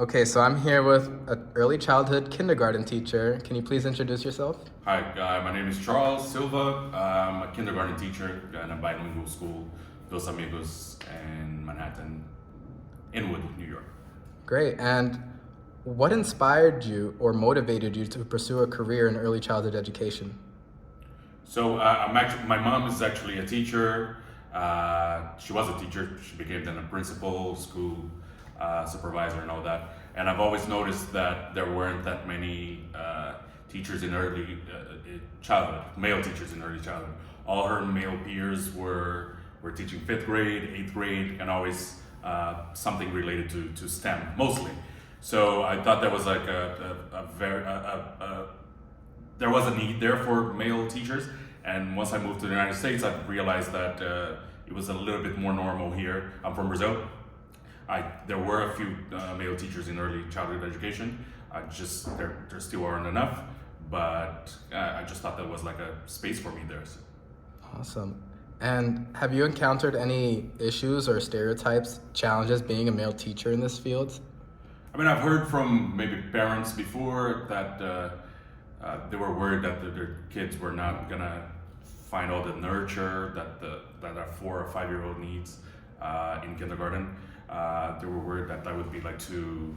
Okay, so I'm here with an early childhood kindergarten teacher. Can you please introduce yourself? Hi, my name is Charles Silva. I'm a kindergarten teacher in a bilingual school, Dos Amigos, in Manhattan, Inwood, New York. Great. And what inspired you or motivated you to pursue a career in early childhood education? So my mom is actually a teacher. She was a teacher. She became then a principal, school supervisor, and all that. And I've always noticed that there weren't that many teachers in early childhood, male teachers in early childhood. All her male peers were teaching fifth grade, eighth grade, and always something related to STEM mostly. So I thought that was like there was a need there for male teachers. And once I moved to the United States, I realized that it was a little bit more normal here. I'm from Brazil. There were a few male teachers in early childhood education. There still aren't enough, but I just thought that was like a space for me there. So. Awesome. And have you encountered any issues or stereotypes, challenges being a male teacher in this field? I mean, I've heard from maybe parents before that they were worried that their kids were not gonna find all the nurture that a 4 or 5 year old needs in kindergarten. They were worried that would be like too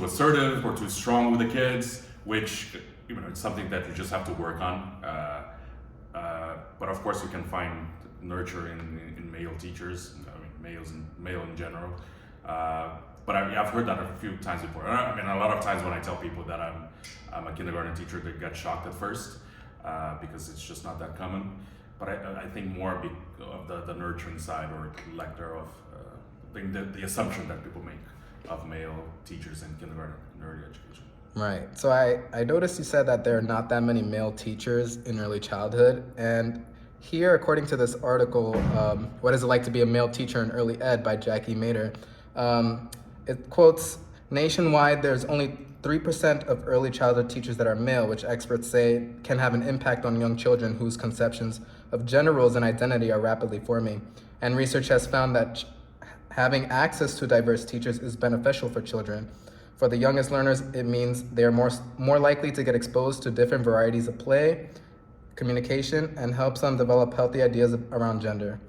assertive or too strong with the kids, which it's something that you just have to work on. But of course, you can find nurture in male teachers, male in general. But I've heard that a few times before. I mean, a lot of times when I tell people that I'm a kindergarten teacher, they get shocked at first because it's just not that common. But I think more of the nurturing side or lack thereof. The assumption that people make of male teachers in kindergarten and early education. Right. So I noticed you said that there are not that many male teachers in early childhood. And here, according to this article, What is it like to be a male teacher in early ed by Jackie Mader, it quotes, nationwide, there's only 3% of early childhood teachers that are male, which experts say can have an impact on young children whose conceptions of gender roles and identity are rapidly forming. And research has found that having access to diverse teachers is beneficial for children. For the youngest learners, it means they are more likely to get exposed to different varieties of play, communication, and helps them develop healthy ideas around gender.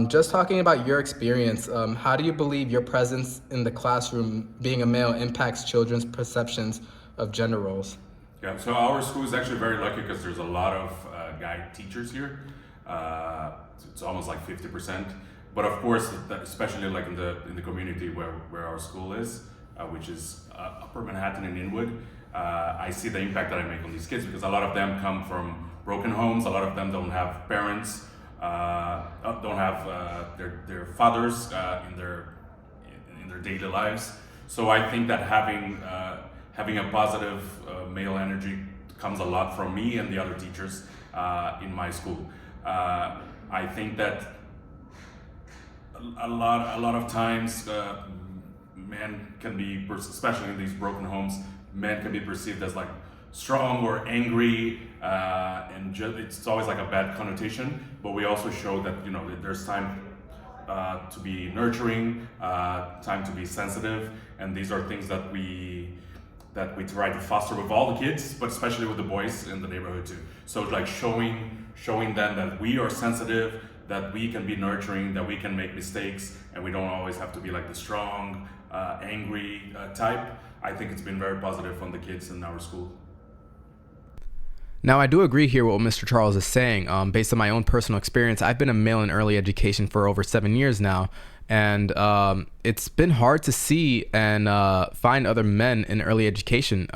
Just talking about your experience, how do you believe your presence in the classroom, being a male, impacts children's perceptions of gender roles? Yeah, so our school is actually very lucky because there's a lot of guy teachers here. It's almost like 50%. But of course, especially like in the community where our school is, which is Upper Manhattan and Inwood, I see the impact that I make on these kids because a lot of them come from broken homes. A lot of them don't have parents, don't have their fathers in their daily lives. So I think that having a positive male energy comes a lot from me and the other teachers in my school. I think that a lot of times men can be, especially in these broken homes, men can be perceived as like strong or angry, and it's always like a bad connotation. But we also show that there's time to be nurturing, time to be sensitive, and these are things that we try to foster with all the kids, but especially with the boys in the neighborhood too. So like showing them that we are sensitive, that we can be nurturing, that we can make mistakes, and we don't always have to be like the strong, angry type. I think it's been very positive on the kids in our school. Now, I do agree here with what Mr. Charles is saying. Based on my own personal experience, I've been a male in early education for over 7 years now, and it's been hard to see and find other men in early education.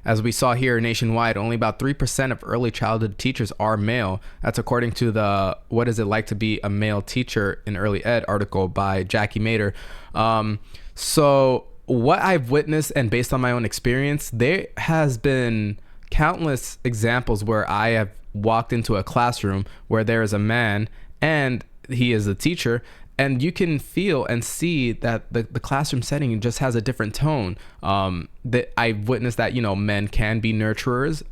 As we saw here nationwide, only about 3% of early childhood teachers are male. That's according to the What is it like to be a male teacher in early ed article by Jackie Mader. So what I've witnessed and based on my own experience, there has been countless examples where I have walked into a classroom where there is a man and he is a teacher, and you can feel and see that the classroom setting just has a different tone. That I've witnessed that, men can be nurturers.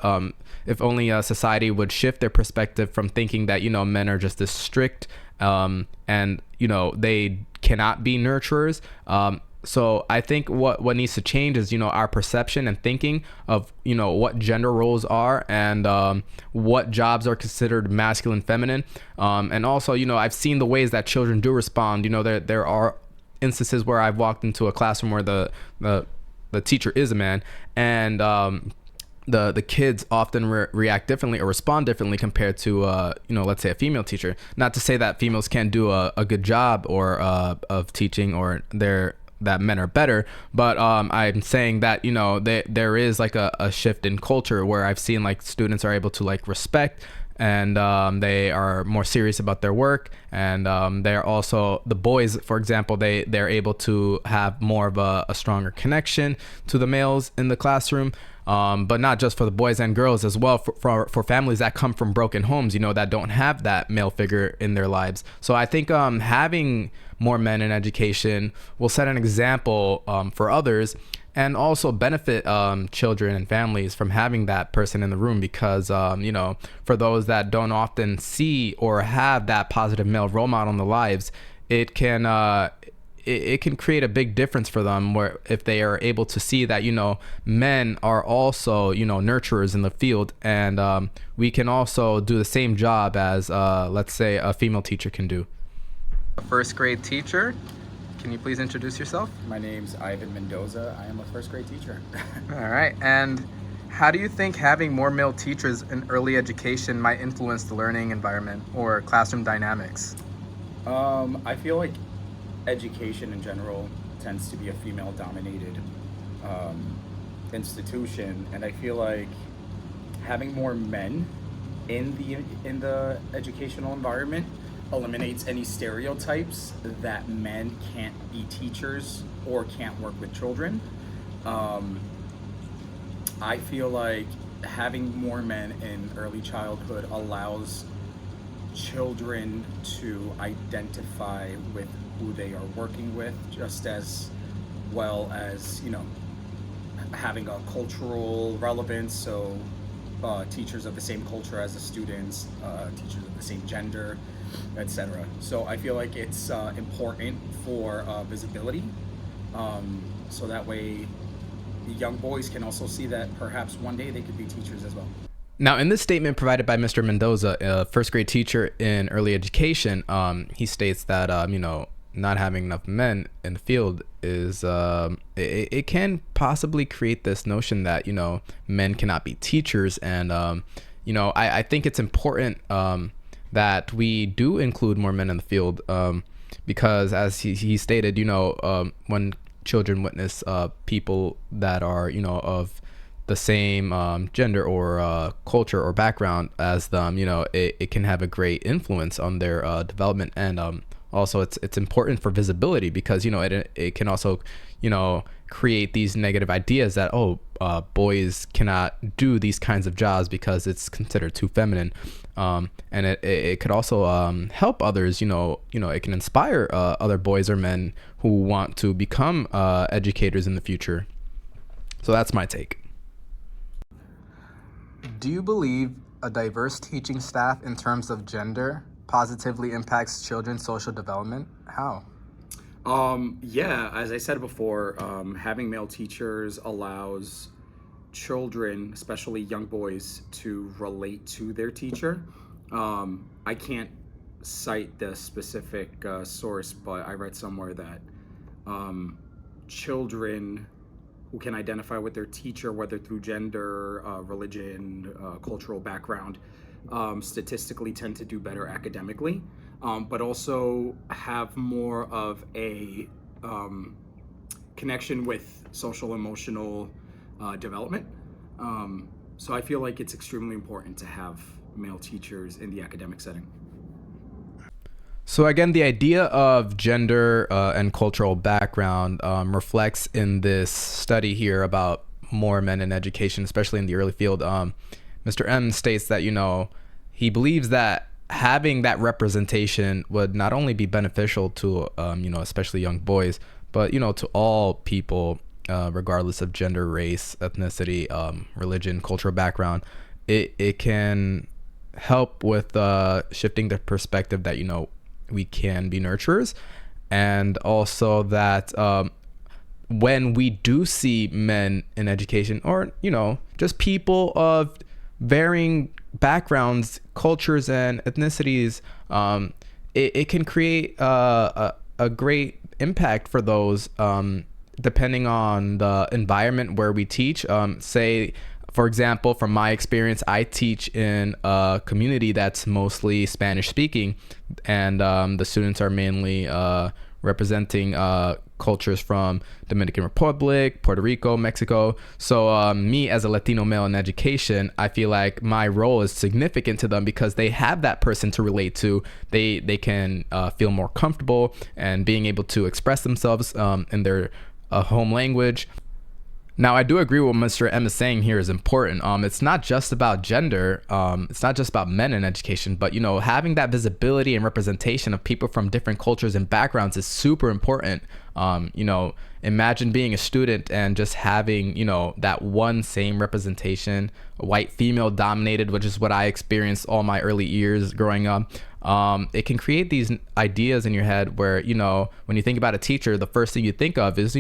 If only a society would shift their perspective from thinking that, men are just this strict and, they cannot be nurturers. So I think what needs to change is, our perception and thinking of, what gender roles are, and what jobs are considered masculine, feminine. And also, I've seen the ways that children do respond. There are instances where I've walked into a classroom where the teacher is a man, and the kids often react differently or respond differently compared to let's say a female teacher. Not to say that females can't do a good job or of teaching, or that men are better, but I'm saying that there is like a shift in culture where I've seen like students are able to like respect, and they are more serious about their work, and they're also, the boys, for example, they're able to have more of a stronger connection to the males in the classroom. But not just for the boys and girls as well, for families that come from broken homes, that don't have that male figure in their lives. So I think having more men in education will set an example for others, and also benefit children and families from having that person in the room, because for those that don't often see or have that positive male role model in their lives, it can create a big difference for them, where if they are able to see that men are also nurturers in the field, and we can also do the same job as let's say a female teacher can do. A first grade teacher, can you please introduce yourself? My name's Ivan Mendoza. I am a first grade teacher. All right, and how do you think having more male teachers in early education might influence the learning environment or classroom dynamics? I feel like education in general tends to be a female-dominated institution, and I feel like having more men in the educational environment eliminates any stereotypes that men can't be teachers or can't work with children. I feel like having more men in early childhood allows children to identify with who they are working with, just as well as having a cultural relevance. So teachers of the same culture as the students, teachers of the same gender, etc. So I feel like it's important for visibility, so that way the young boys can also see that perhaps one day they could be teachers as well. Now, in this statement provided by Mr. Mendoza, a first grade teacher in early education, he states that not having enough men in the field is it can possibly create this notion that men cannot be teachers, and I think it's important that we do include more men in the field, because as he stated, when children witness people that are of the same gender or culture or background as them, it can have a great influence on their development, and also it's important for visibility, because it can also create these negative ideas that boys cannot do these kinds of jobs because it's considered too feminine, and it could also help others. It can inspire other boys or men who want to become educators in the future. So that's my take. Do you believe a diverse teaching staff in terms of gender positively impacts children's social development? How? Yeah, as I said before, having male teachers allows children, especially young boys, to relate to their teacher. I can't cite the specific source, but I read somewhere that children who can identify with their teacher, whether through gender, religion, cultural background, statistically tend to do better academically, but also have more of a connection with social emotional development. So I feel like it's extremely important to have male teachers in the academic setting. So again, the idea of gender and cultural background reflects in this study here about more men in education, especially in the early field. Mr. M states that, he believes that having that representation would not only be beneficial to, especially young boys, but, to all people, regardless of gender, race, ethnicity, religion, cultural background. It can help with shifting the perspective that, we can be nurturers, and also that when we do see men in education, or just people of varying backgrounds, cultures, and ethnicities, it can create a great impact for those, depending on the environment where we teach. Say, for example, from my experience, I teach in a community that's mostly Spanish speaking, and the students are mainly representing cultures from Dominican Republic, Puerto Rico, Mexico. So me as a Latino male in education, I feel like my role is significant to them because they have that person to relate to. They can feel more comfortable and being able to express themselves in their home language. Now, I do agree with what Mr. M is saying here is important. It's not just about gender. It's not just about men in education, but, having that visibility and representation of people from different cultures and backgrounds is super important. Imagine being a student and just having, that one same representation, white female dominated, which is what I experienced all my early years growing up. It can create these ideas in your head where, when you think about a teacher, the first thing you think of is,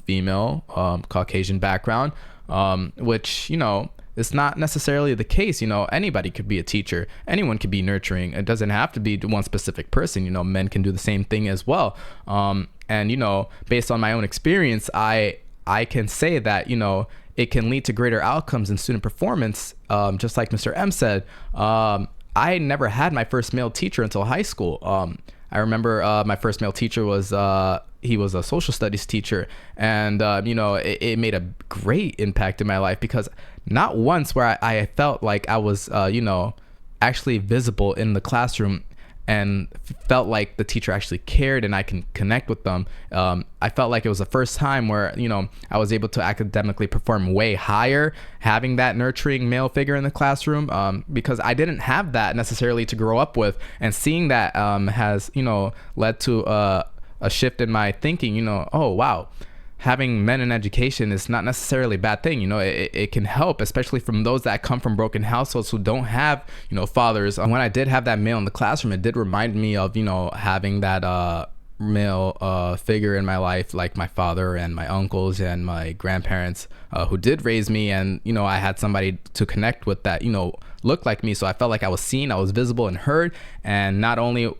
female, Caucasian background, which, is not necessarily the case. Anybody could be a teacher. Anyone could be nurturing. It doesn't have to be one specific person. Men can do the same thing as well. And, based on my own experience, I can say that, it can lead to greater outcomes in student performance. Just like Mr. M said, I never had my first male teacher until high school. I remember my first male teacher was he was a social studies teacher, and it made a great impact in my life because not once where I felt like I was actually visible in the classroom and felt like the teacher actually cared and I can connect with them. I felt like it was the first time where, I was able to academically perform way higher, having that nurturing male figure in the classroom, because I didn't have that necessarily to grow up with. And seeing that has, led to a shift in my thinking, oh, wow. Having men in education is not necessarily a bad thing. It can help, especially from those that come from broken households who don't have, fathers. When I did have that male in the classroom, it did remind me of, having that male figure in my life, like my father and my uncles and my grandparents who did raise me. And, I had somebody to connect with that, looked like me. So I felt like I was seen, I was visible and heard. And not only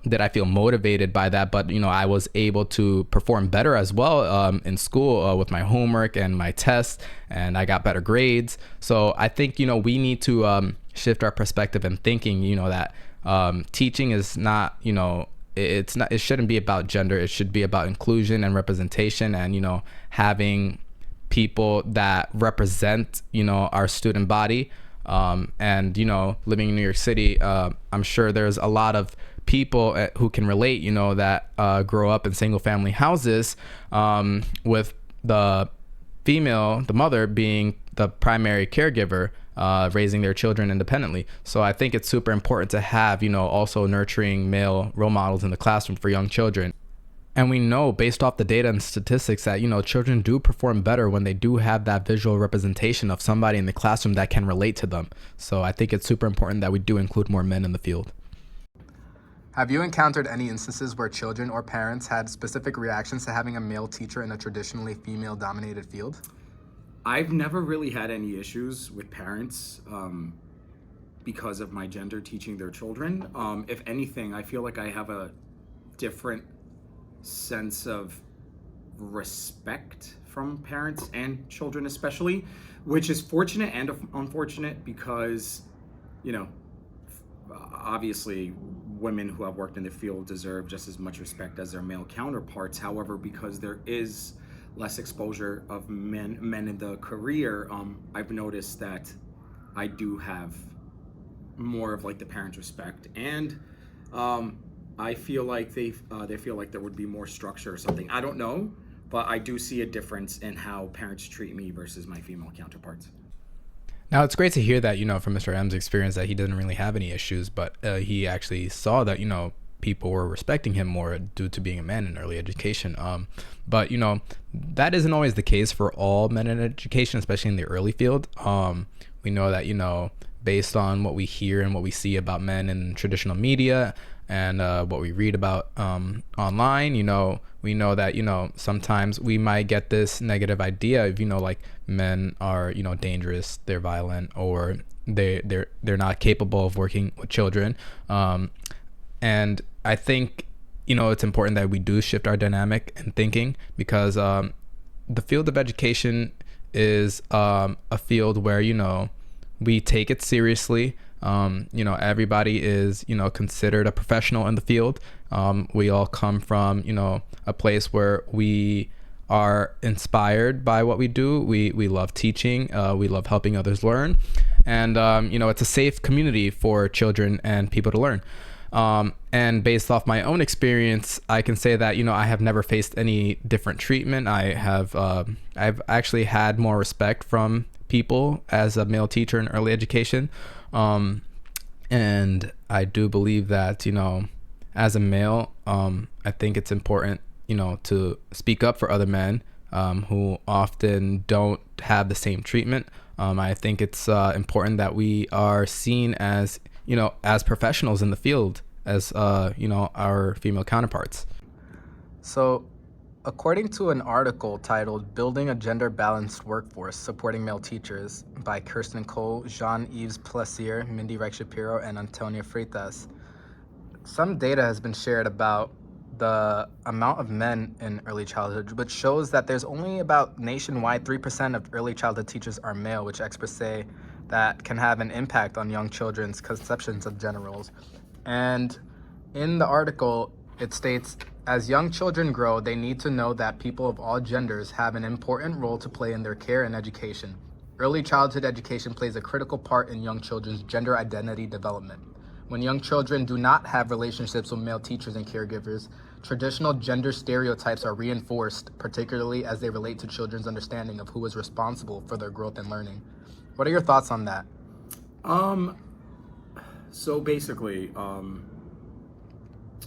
did I feel motivated by that, but, I was able to perform better as well in school with my homework and my tests, and I got better grades. So I think, we need to shift our perspective and thinking, that teaching is not, it shouldn't be about gender. It should be about inclusion and representation and, having people that represent, our student body. And, living in New York City, I'm sure there's a lot of people who can relate, that grow up in single family houses, with the mother being the primary caregiver, raising their children independently. So I think it's super important to have, also nurturing male role models in the classroom for young children. And we know based off the data and statistics that, children do perform better when they do have that visual representation of somebody in the classroom that can relate to them. So I think it's super important that we do include more men in the field. Have you encountered any instances where children or parents had specific reactions to having a male teacher in a traditionally female-dominated field? I've never really had any issues with parents because of my gender teaching their children. If anything, I feel like I have a different sense of respect from parents and children especially, which is fortunate and unfortunate because, obviously women who have worked in the field deserve just as much respect as their male counterparts. However, because there is less exposure of men in the career, I've noticed that I do have more of like the parents' respect, and I feel like they feel like there would be more structure or something. I don't know, but I do see a difference in how parents treat me versus my female counterparts. Now, it's great to hear that, from Mr. M's experience that he didn't really have any issues, but he actually saw that, people were respecting him more due to being a man in early education. But, that isn't always the case for all men in education, especially in the early field. We know that, based on what we hear and what we see about men in traditional media and what we read about online, we know that, sometimes we might get this negative idea of, like men are, dangerous, they're violent, or they're not capable of working with children. And I think, it's important that we do shift our dynamic and thinking, because the field of education is a field where, we take it seriously. Everybody is, considered a professional in the field. We all come from, a place where we are inspired by what we do. We love teaching. We love helping others learn. And, it's a safe community for children and people to learn. And based off my own experience, I can say that, I have never faced any different treatment. I've actually had more respect from people as a male teacher in early education. And I do believe that, as a male, I think it's important, to speak up for other men who often don't have the same treatment. I think it's important that we are seen as, as professionals in the field, as, our female counterparts. So, according to an article titled Building a Gender-Balanced Workforce Supporting Male Teachers by Kirsten Cole, Jean-Yves Plasir, Mindy Reich-Shapiro, and Antonia Freitas, some data has been shared about the amount of men in early childhood, which shows that there's only about nationwide 3% of early childhood teachers are male, which experts say that can have an impact on young children's conceptions of gender roles. And in the article, it states, as young children grow, they need to know that people of all genders have an important role to play in their care and education. Early childhood education plays a critical part in young children's gender identity development. When young children do not have relationships with male teachers and caregivers, traditional gender stereotypes are reinforced, particularly as they relate to children's understanding of who is responsible for their growth and learning. What are your thoughts on that? So basically,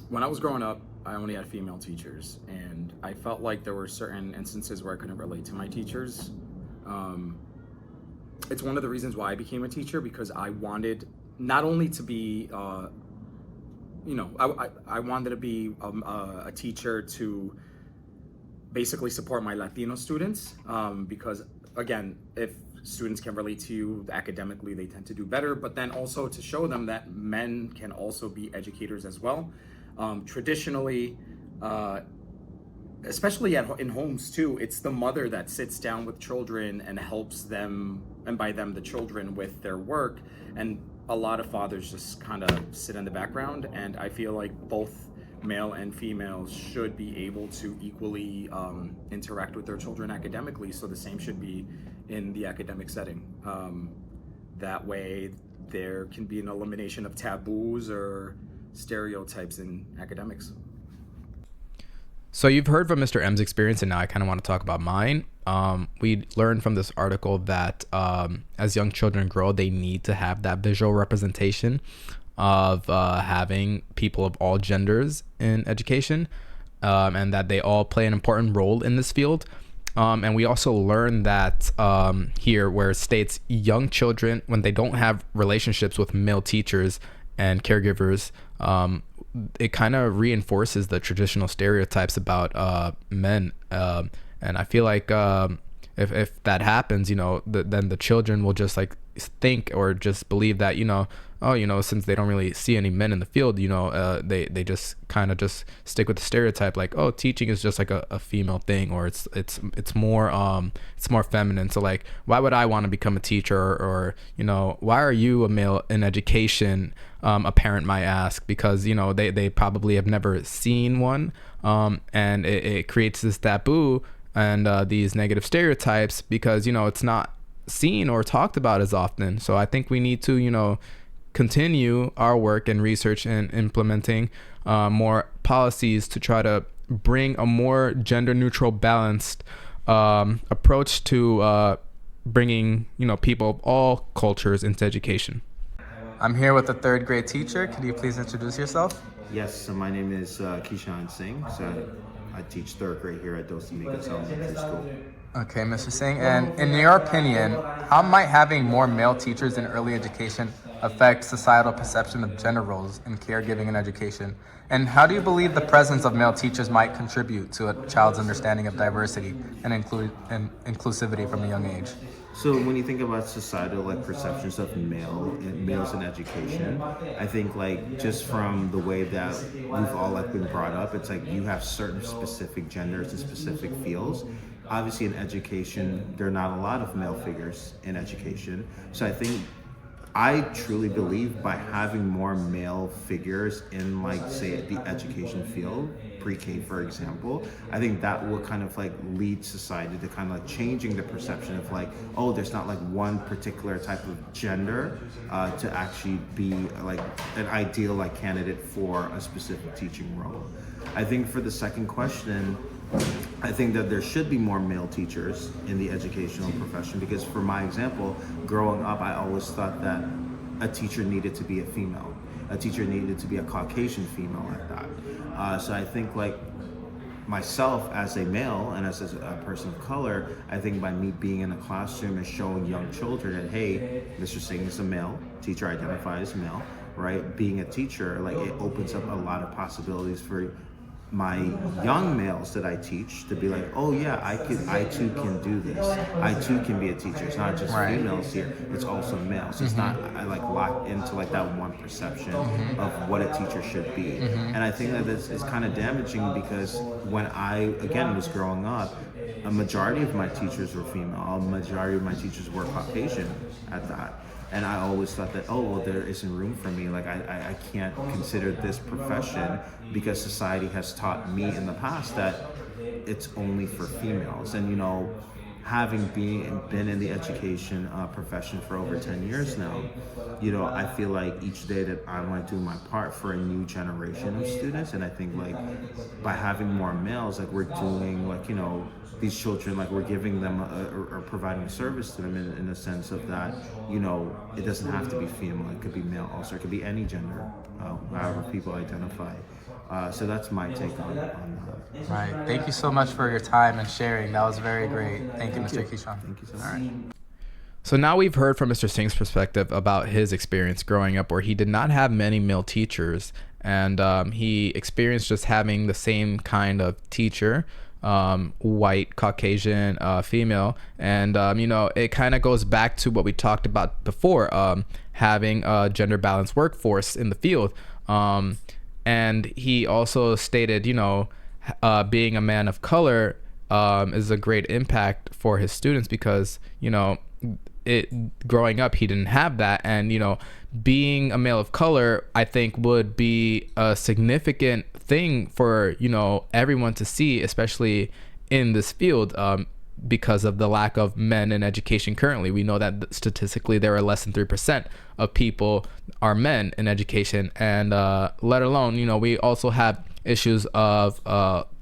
when I was growing up, I only had female teachers, and I felt like there were certain instances where I couldn't relate to my teachers. It's one of the reasons why I became a teacher, because I wanted not only to be, I wanted to be a teacher to basically support my Latino students, because again, if students can relate to you academically, they tend to do better, but then also to show them that men can also be educators as well. Traditionally, especially in homes too, it's the mother that sits down with children and helps them, and by them the children, with their work, and a lot of fathers just kind of sit in the background. And I feel like both male and female should be able to equally interact with their children academically, so the same should be in the academic setting. That way there can be an elimination of taboos or stereotypes in academics. So you've heard from Mr. M's experience, and now I kind of want to talk about mine. We learned from this article that as young children grow, they need to have that visual representation of having people of all genders in education, and that they all play an important role in this field. And we also learned that here, where it states young children, when they don't have relationships with male teachers and caregivers, it kind of reinforces the traditional stereotypes about men. And I feel like if that happens, then the children will just like think or just believe that, since they don't really see any men in the field, they just kind of just stick with the stereotype, like, oh, teaching is just like a female thing, or it's more feminine. So like, why would I want to become a teacher, or why are you a male in education? A parent might ask, because they probably have never seen one, and it creates this taboo and these negative stereotypes, because it's not seen or talked about as often. So I think we need to continue our work and research and implementing more policies to try to bring a more gender neutral, balanced approach to bringing people of all cultures into education. I'm here with a third grade teacher. Could you please introduce yourself? Yes, so my name is Kishan Singh. So I teach third grade here at Dos Amigos Elementary School. Okay, Mr. Singh, and in your opinion, how might having more male teachers in early education affect societal perception of gender roles in caregiving and education? And how do you believe the presence of male teachers might contribute to a child's understanding of diversity and inclusivity from a young age? So when you think about societal perceptions of males in education, I think just from the way that we've all been brought up, it's you have certain specific genders and specific fields. Obviously in education, there are not a lot of male figures in education. So I truly believe by having more male figures in say the education field, pre-K for example, I think that will kind of lead society to kind of changing the perception of there's not one particular type of gender to actually be an ideal candidate for a specific teaching role. I think for the second question, I think that there should be more male teachers in the educational profession because for my example, growing up, I always thought that a teacher needed to be a female. A teacher needed to be a Caucasian female at that. So I think myself as a male and as a person of color, I think by me being in a classroom and showing young children that, hey, Mr. Singh is a male, teacher identifies male, right? Being a teacher, it opens up a lot of possibilities for my young males that I teach to be oh yeah, I too can do this. I too can be a teacher. It's not just females here, it's also males. It's not locked into that one perception of what a teacher should be. And I think that it's kind of damaging because when I, again, was growing up, a majority of my teachers were female. A majority of my teachers were Caucasian at that. And I always thought that, there isn't room for me. I can't consider this profession because society has taught me in the past that it's only for females. And, having been in the education profession for over 10 years now, I feel each day that I want to do my part for a new generation of students. And I think by having more males, we're doing these children, we're giving them or providing a service to them in a sense of that, it doesn't have to be female, it could be male also, it could be any gender, however people identify. So that's my take on that. Right. Thank you so much for your time and sharing. That was very great. Thank you, Mr. Kishan. Thank you so much. All right. So now we've heard from Mr. Singh's perspective about his experience growing up where he did not have many male teachers, and he experienced just having the same kind of teacher, white, Caucasian, female. And, it kind of goes back to what we talked about before, having a gender balanced workforce in the field. And he also stated, being a man of color is a great impact for his students because, growing up, he didn't have that. And, being a male of color, I think would be a significant thing for, everyone to see, especially in this field, because of the lack of men in education currently. We know that statistically there are less than 3% of people are men in education, and let alone, we also have issues of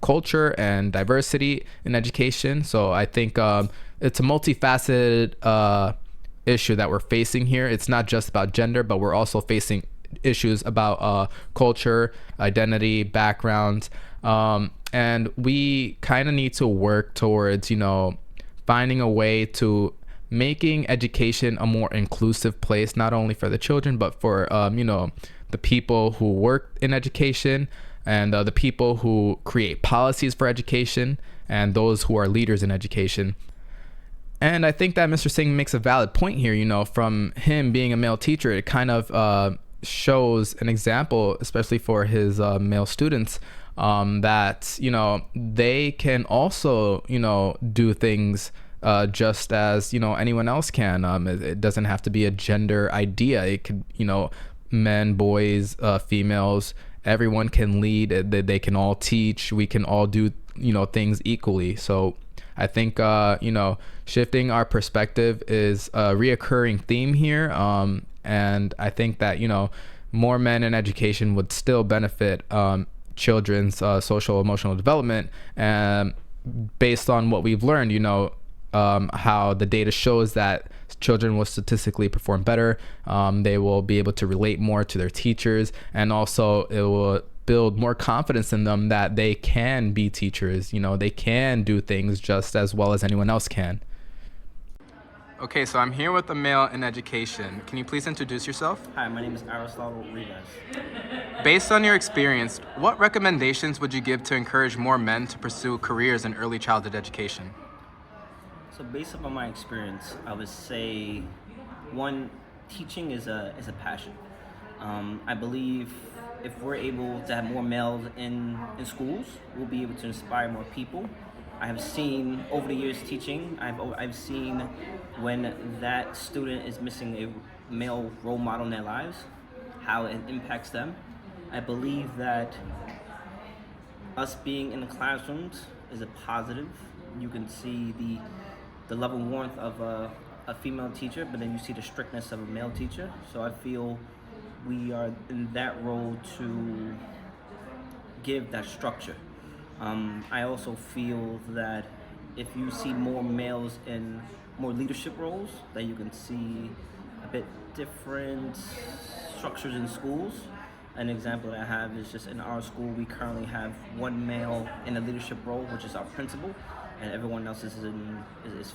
culture and diversity in education. So I think it's a multifaceted issue that we're facing here. It's not just about gender, but we're also facing issues about culture, identity, backgrounds, and we kind of need to work towards, finding a way to making education a more inclusive place, not only for the children, but for, the people who work in education and the people who create policies for education and those who are leaders in education. And I think that Mr. Singh makes a valid point here, from him being a male teacher, it kind of shows an example, especially for his male students, that, they can also, do things just as, anyone else can. It doesn't have to be a gender idea. It could, men, boys, females, everyone can lead. They can all teach. We can all do, things equally. So I think, shifting our perspective is a reoccurring theme here. And I think that, more men in education would still benefit children's social emotional development. And based on what we've learned, how the data shows that children will statistically perform better. They will be able to relate more to their teachers, and also it will build more confidence in them that they can be teachers. They can do things just as well as anyone else can. Okay, so I'm here with a male in education. Can you please introduce yourself? Hi, my name is Aristotle Rivas. Based on your experience, what recommendations would you give to encourage more men to pursue careers in early childhood education? So based upon my experience, I would say, one, teaching is a passion. I believe if we're able to have more males in schools, we'll be able to inspire more people. I have seen over the years teaching, I've seen when that student is missing a male role model in their lives, how it impacts them. I believe that us being in the classrooms is a positive. You can see the level of warmth of a female teacher, but then you see the strictness of a male teacher. So I feel we are in that role to give that structure. I also feel that if you see more males in more leadership roles, that you can see a bit different structures in schools. An example that I have is just in our school, we currently have one male in a leadership role, which is our principal, and everyone else is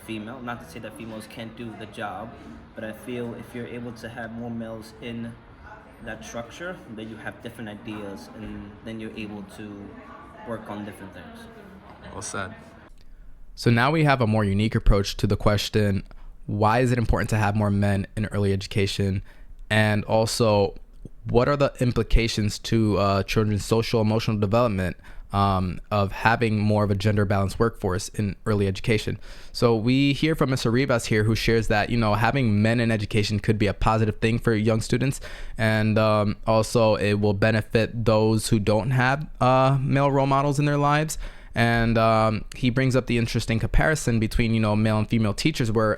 female. Not to say that females can't do the job, but I feel if you're able to have more males in that structure, then you have different ideas, and then you're able to work on different things. Well said. So now we have a more unique approach to the question, why is it important to have more men in early education? And also, what are the implications to children's social emotional development of having more of a gender balanced workforce in early education? So we hear from Mr. Rivas here, who shares that, having men in education could be a positive thing for young students. And also it will benefit those who don't have male role models in their lives. And he brings up the interesting comparison between, male and female teachers where,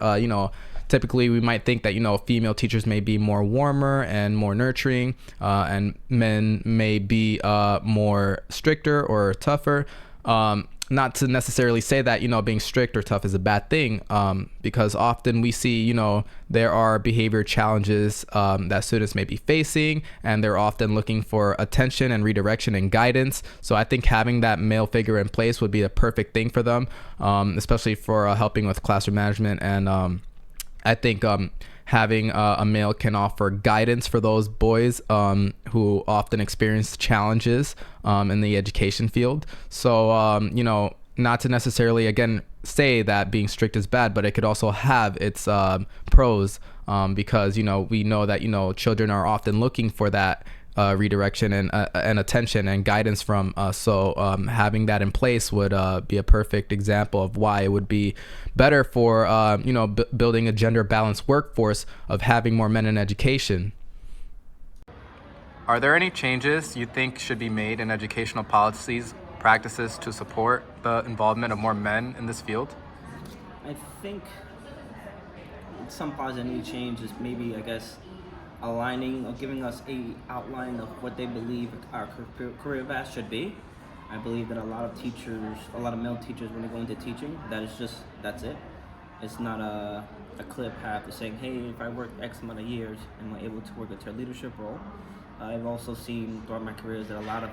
typically we might think that, female teachers may be more warmer and more nurturing, and men may be more stricter or tougher. Not to necessarily say that, being strict or tough is a bad thing, because often we see, there are behavior challenges that students may be facing, and they're often looking for attention and redirection and guidance. So I think having that male figure in place would be a perfect thing for them, especially for helping with classroom management. And I think having a male can offer guidance for those boys who often experience challenges in the education field. So, not to necessarily, again, say that being strict is bad, but it could also have its pros because, we know that, children are often looking for that redirection and attention and guidance from us. So having that in place would be a perfect example of why it would be better for building a gender balanced workforce of having more men in education. Are there any changes you think should be made in educational policies, practices to support the involvement of more men in this field? I think some positive need change is maybe, aligning or giving us a outline of what they believe our career path should be. I believe that a lot of male teachers, when they go into teaching, that's it. It's not a clear path to saying, hey, if I work X amount of years, am I able to work into a leadership role? I've also seen throughout my careers that a lot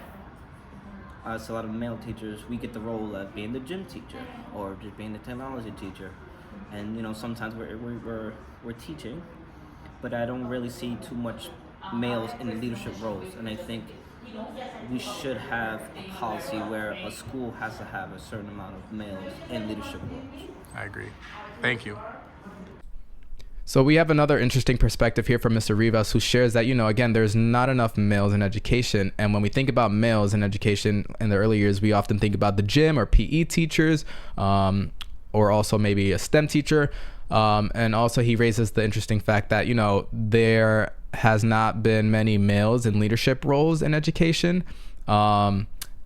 of male teachers, we get the role of being the gym teacher or just being the technology teacher. And sometimes we're teaching, but I don't really see too much males in the leadership roles. And I think we should have a policy where a school has to have a certain amount of males in leadership roles. I agree. Thank you. So we have another interesting perspective here from Mr. Rivas, who shares that, again, there's not enough males in education. And when we think about males in education in the early years, we often think about the gym or PE teachers, or also maybe a STEM teacher. And also he raises the interesting fact that, there has not been many males in leadership roles in education.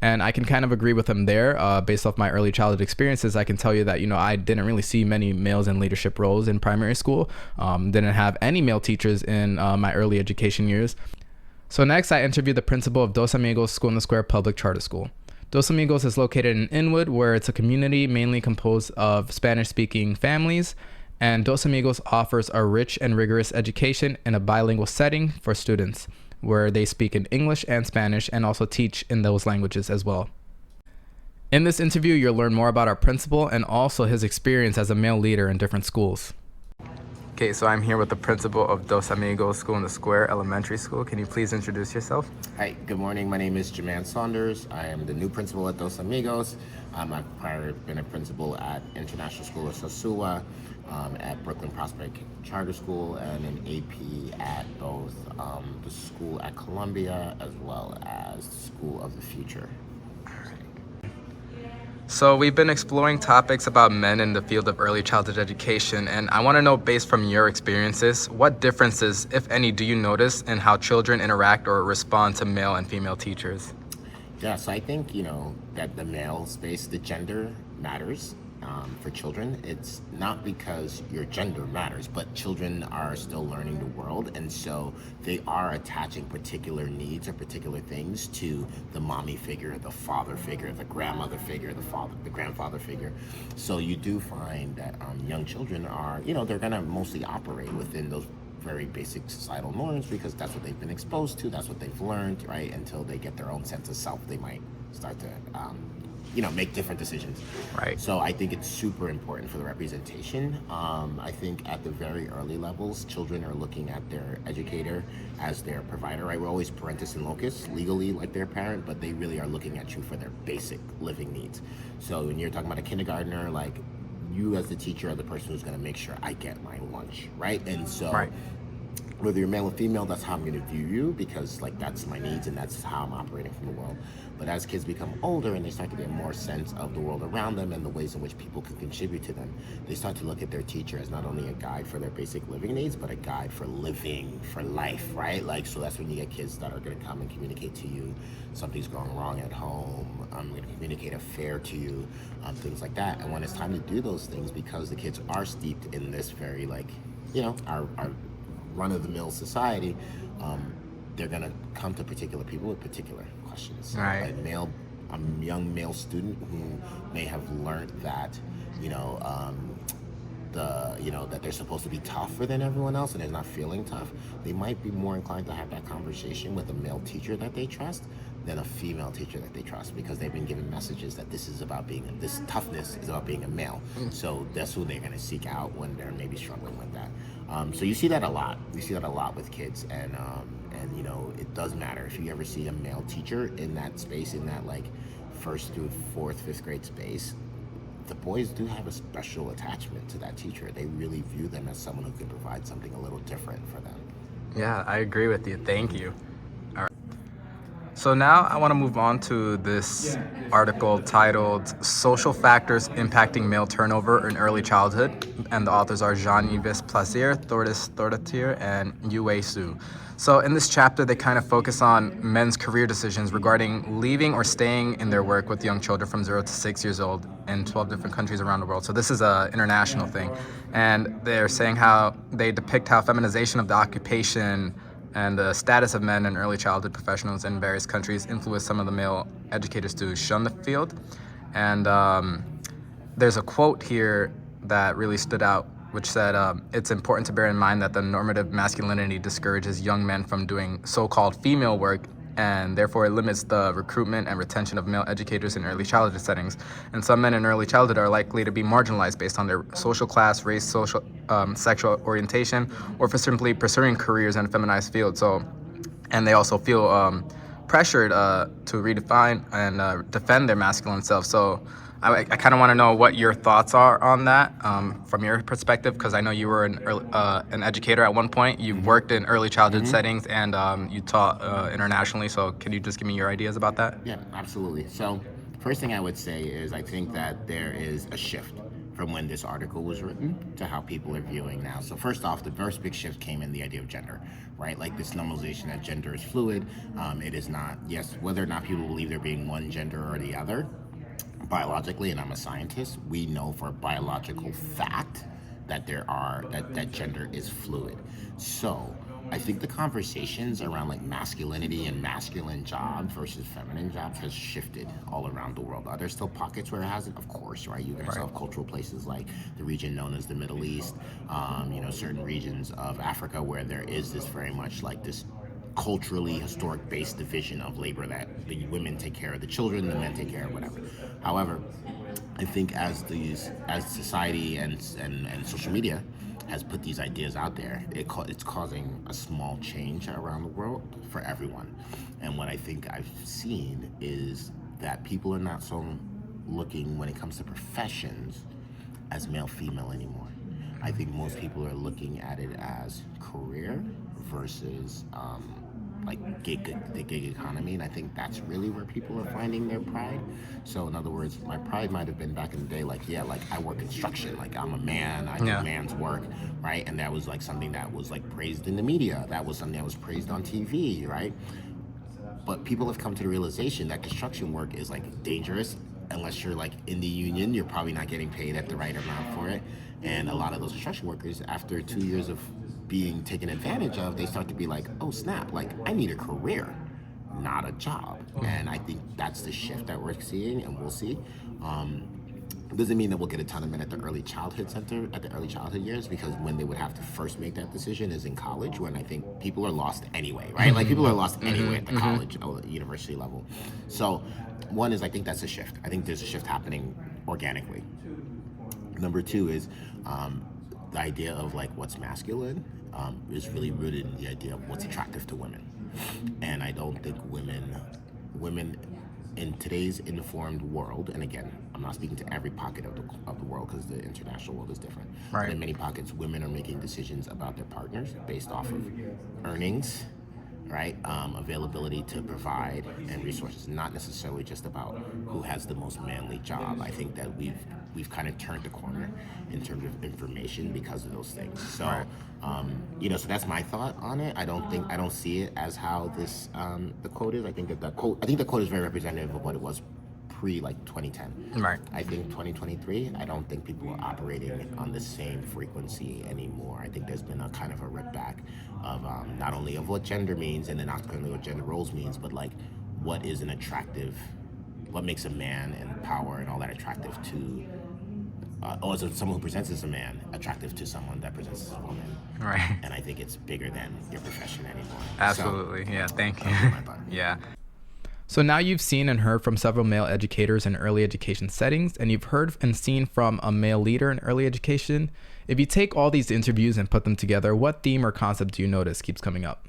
And I can kind of agree with him there. Based off my early childhood experiences, I can tell you that, I didn't really see many males in leadership roles in primary school. Didn't have any male teachers in my early education years. So next, I interviewed the principal of Dos Amigos School in the Square Public Charter School. Dos Amigos is located in Inwood, where it's a community mainly composed of Spanish-speaking families. And Dos Amigos offers a rich and rigorous education in a bilingual setting for students. where they speak in English and Spanish and also teach in those languages as well. In this interview, you'll learn more about our principal and also his experience as a male leader in different schools. Okay, so I'm here with the principal of Dos Amigos School in the Square Elementary School. Can you please introduce yourself? Hi, good morning. My name is Jaman Saunders. I am the new principal at Dos Amigos. I've prior been a principal at International School of Sosua, at Brooklyn Prospect Charter School, and an AP at both the school at Columbia as well as School of the Future. So we've been exploring topics about men in the field of early childhood education, and I want to know, based from your experiences, what differences, if any, do you notice in how children interact or respond to male and female teachers? Yeah, so I think, that the male space, the gender matters for children. It's not because your gender matters, but children are still learning the world, and so they are attaching particular needs or particular things to the mommy figure, the father figure, the grandmother figure, the grandfather figure. So you do find that young children are, they're gonna mostly operate within those very basic societal norms because that's what they've been exposed to, that's what they've learned, right? Until they get their own sense of self, they might start to make different decisions. Right. So I think it's super important for the representation. I think at the very early levels, children are looking at their educator as their provider, right? We're always parentis and locus, legally like their parent, but they really are looking at you for their basic living needs. So when you're talking about a kindergartner, like, you as the teacher are the person who's gonna make sure I get my lunch, right? And so Right. whether you're male or female, that's how I'm going to view you because that's my needs and that's how I'm operating from the world. But as kids become older and they start to get more sense of the world around them and the ways in which people can contribute to them, they start to look at their teacher as not only a guide for their basic living needs, but a guide for living, for life, right? So that's when you get kids that are going to come and communicate to you something's going wrong at home. I'm going to communicate a fare to you, things like that. And when it's time to do those things, because the kids are steeped in this very our run-of-the-mill society, they're gonna come to particular people with particular questions. Right. A young male student who may have learned that, that they're supposed to be tougher than everyone else and they're not feeling tough, they might be more inclined to have that conversation with a male teacher that they trust than a female teacher that they trust because they've been given messages that this toughness is about being a male. So that's who they're going to seek out when they're maybe struggling with that. So you see that a lot. You see that a lot with kids, and it does matter if you ever see a male teacher in that space, in that first through fourth, fifth grade space. The boys do have a special attachment to that teacher. They really view them as someone who can provide something a little different for them. Yeah, I agree with you. Thank you. All right. So now I want to move on to this article titled Social Factors Impacting Male Turnover in Early Childhood. And the authors are Jean-Yves Plasir, Thordardottir, and Yuwei. So in this chapter, they kind of focus on men's career decisions regarding leaving or staying in their work with young children from 0 to 6 years old in 12 different countries around the world. So this is an international thing. And they're saying how they depict how feminization of the occupation and the status of men and early childhood professionals in various countries influenced some of the male educators to shun the field. And there's a quote here that really stood out, which said, it's important to bear in mind that the normative masculinity discourages young men from doing so-called female work, and therefore it limits the recruitment and retention of male educators in early childhood settings. And some men in early childhood are likely to be marginalized based on their social class, race, sexual orientation, or for simply pursuing careers in a feminized field. And they also feel pressured to redefine and defend their masculine self. So I kind of want to know what your thoughts are on that from your perspective, because I know you were an educator at one point. You've worked in early childhood settings and you taught internationally. So can you just give me your ideas about that? Yeah, absolutely. So first thing I would say is I think that there is a shift from when this article was written to how people are viewing now. So first off, the first big shift came in the idea of gender, right? Like this normalization that gender is fluid. It is not, yes, whether or not people believe there being one gender or the other, biologically, and I'm a scientist, we know for a biological fact that that gender is fluid. So I think the conversations around masculinity and masculine jobs versus feminine jobs has shifted all around the world. Are there still pockets where it hasn't? Of course, right? You guys have cultural places like the region known as the Middle East, certain regions of Africa where there is this very much this culturally historic based division of labor that the women take care of the children, the men take care of whatever. However, I think as society and social media has put these ideas out there, it's causing a small change around the world for everyone. And what I think I've seen is that people are not so looking, when it comes to professions, as male-female anymore. I think most people are looking at it as career versus like the gig economy, and I think that's really where people are finding their pride. So in other words, my pride might have been back in the day, like, yeah, like I work construction, like I'm a man, I do man's work, right? And that was like something that was like praised in the media. That was something that was praised on TV, right? But people have come to the realization that construction work is like dangerous. Unless you're like in the union, you're probably not getting paid at the right amount for it. And a lot of those construction workers, after 2 years of being taken advantage of, they start to be like, oh snap, like I need a career, not a job. And I think that's the shift that we're seeing and we'll see. Doesn't mean that we'll get a ton of men at the early childhood center, at the early childhood years, because when they would have to first make that decision is in college, when I think people are lost anyway, right? Like people are lost anyway at the college or university level. So one is, I think that's a shift. I think there's a shift happening organically. Number two is the idea of like what's masculine is really rooted in the idea of what's attractive to women. And I don't think women in today's informed world, and again, I'm not speaking to every pocket of the world because the international world is different. Right. But in many pockets, women are making decisions about their partners based off of earnings, right? Availability to provide and resources, not necessarily just about who has the most manly job. I think that we've kind of turned the corner in terms of information because of those things. So, so that's my thought on it. I don't see it as how this the quote is. I think the quote is very representative of what it was pre like 2010. Right. I think 2023, I don't think people are operating on the same frequency anymore. I think there's been a kind of a rip back of not only of what gender means and then not only what gender roles means, but like what is an attractive, what makes a man and power and all that attractive to, or is it someone who presents as a man attractive to someone that presents as a woman? Right. And I think it's bigger than your profession anymore. Absolutely. So, yeah, thank you. My thought. Yeah. So now you've seen and heard from several male educators in early education settings, and you've heard and seen from a male leader in early education. If you take all these interviews and put them together, what theme or concept do you notice keeps coming up?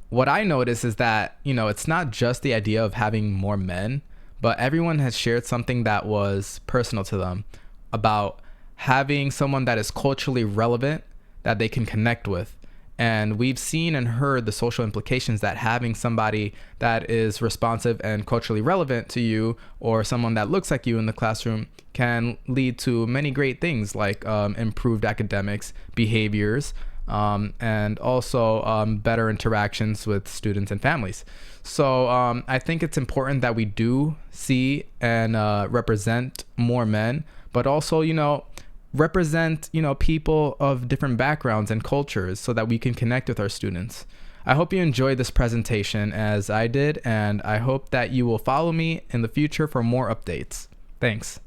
What I notice is that, it's not just the idea of having more men, but everyone has shared something that was personal to them about having someone that is culturally relevant that they can connect with. And we've seen and heard the social implications that having somebody that is responsive and culturally relevant to you, or someone that looks like you in the classroom, can lead to many great things like improved academics, behaviors, and also better interactions with students and families. So I think it's important that we do see and represent more men, but also, represent, people of different backgrounds and cultures so that we can connect with our students. I hope you enjoyed this presentation as I did, and I hope that you will follow me in the future for more updates. Thanks.